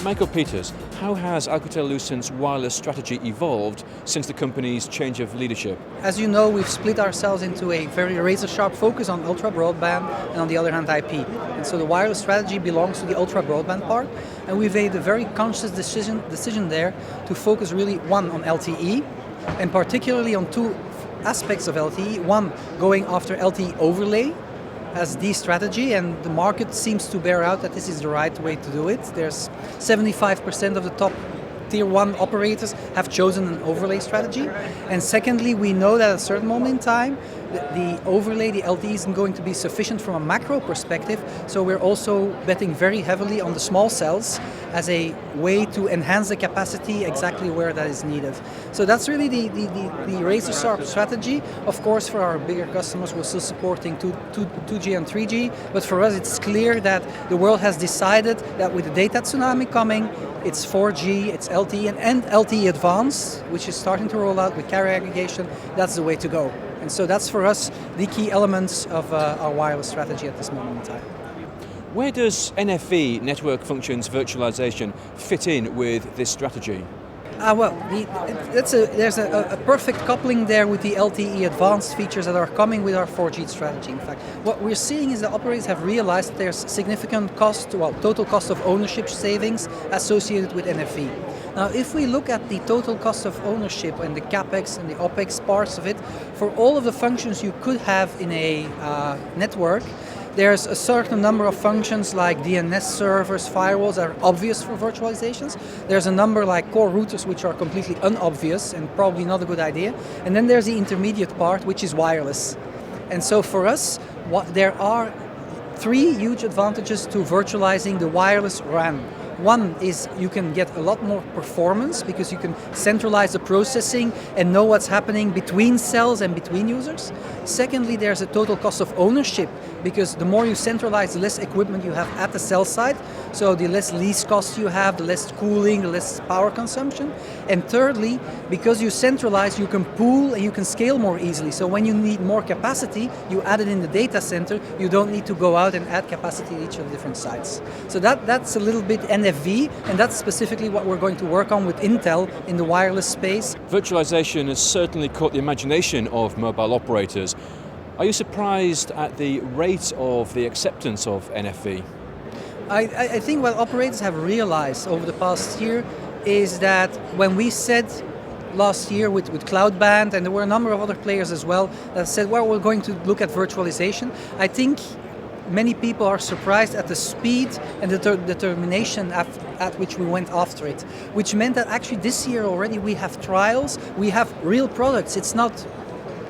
Michael Peeters, how has Alcatel-Lucent's wireless strategy evolved since the company's change of leadership? As you know, we've split ourselves into a very razor-sharp focus on ultra broadband and on the other hand IP. And so the wireless strategy belongs to the ultra broadband part, and we've made a very conscious decision there to focus really, one, on LTE, and particularly on two aspects of LTE. One, going after LTE overlay as the strategy, and the market seems to bear out that this is the right way to do it. There's 75% of the top Tier 1 operators have chosen an overlay strategy. And secondly, we know that at a certain moment in time, the overlay, the LTE, isn't going to be sufficient from a macro perspective, so we're also betting very heavily on the small cells as a way to enhance the capacity exactly where that is needed. So that's really the razor-sharp strategy. Of course, for our bigger customers, we're still supporting 2G and 3G, but for us it's clear that the world has decided that with the data tsunami coming, it's 4G, it's LTE, and LTE Advanced, which is starting to roll out with carrier aggregation. That's the way to go. And so that's for us the key elements of our wireless strategy at this moment in time. Where does NFV, Network Functions Virtualization, fit in with this strategy? There's a perfect coupling there with the LTE advanced features that are coming with our 4G strategy. In fact, what we're seeing is that operators have realized that there's significant total cost of ownership savings associated with NFV. Now, if we look at the total cost of ownership and the CapEx and the OpEx parts of it, for all of the functions you could have in a network, there's a certain number of functions like DNS servers, firewalls that are obvious for virtualizations. There's a number like core routers which are completely unobvious and probably not a good idea. And then there's the intermediate part, which is wireless. And so for us, there are three huge advantages to virtualizing the wireless RAN. One is you can get a lot more performance because you can centralize the processing and know what's happening between cells and between users. Secondly, there's a total cost of ownership because the more you centralize, the less equipment you have at the cell site. So the less lease costs you have, the less cooling, the less power consumption. And thirdly, because you centralize, you can pool and you can scale more easily. So when you need more capacity, you add it in the data center. You don't need to go out and add capacity at each of the different sites. So that's a little bit NFV, and that's specifically what we're going to work on with Intel in the wireless space. Virtualization has certainly caught the imagination of mobile operators. Are you surprised at the rate of the acceptance of NFV? I think what operators have realized over the past year is that when we said last year with Cloudband, and there were a number of other players as well that said, well, we're going to look at virtualization, I think many people are surprised at the speed and the determination at which we went after it, which meant that actually this year already we have trials, we have real products. It's not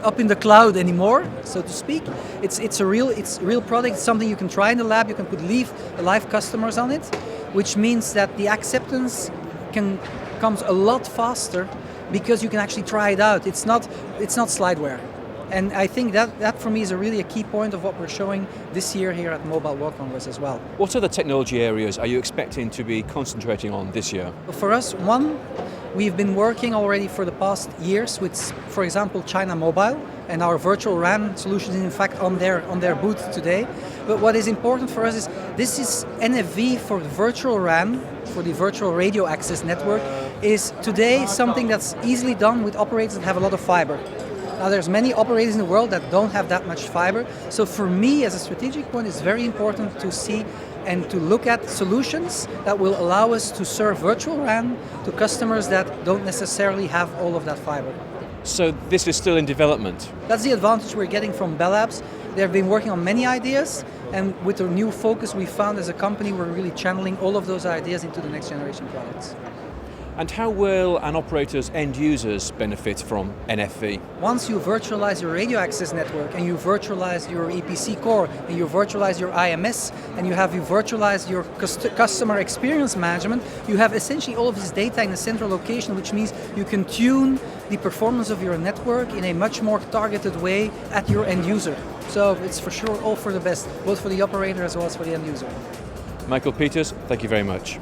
up in the cloud anymore, so to speak. It's real product. It's something you can try in the lab. You can put live customers on it, which means that the acceptance comes a lot faster because you can actually try it out. It's not slideware. And I think that for me is really a key point of what we're showing this year here at Mobile World Congress as well. What other technology areas are you expecting to be concentrating on this year? For us, one, we've been working already for the past years with, for example, China Mobile, and our virtual RAN solution is in fact on their booth today. But what is important for us is this is NFV for the virtual RAN, for the virtual radio access network, is today something that's easily done with operators that have a lot of fiber. Now there's many operators in the world that don't have that much fiber. So for me as a strategic point, it's very important to see and to look at solutions that will allow us to serve virtual RAN to customers that don't necessarily have all of that fiber. So this is still in development? That's the advantage we're getting from Bell Labs. They've been working on many ideas, and with the new focus we found as a company, we're really channeling all of those ideas into the next generation products. And how will an operator's end users benefit from NFV? Once you virtualize your radio access network and you virtualize your EPC core and you virtualize your IMS and you virtualize your customer experience management, you have essentially all of this data in a central location, which means you can tune the performance of your network in a much more targeted way at your end user. So it's for sure all for the best, both for the operator as well as for the end user. Michael Peeters, thank you very much.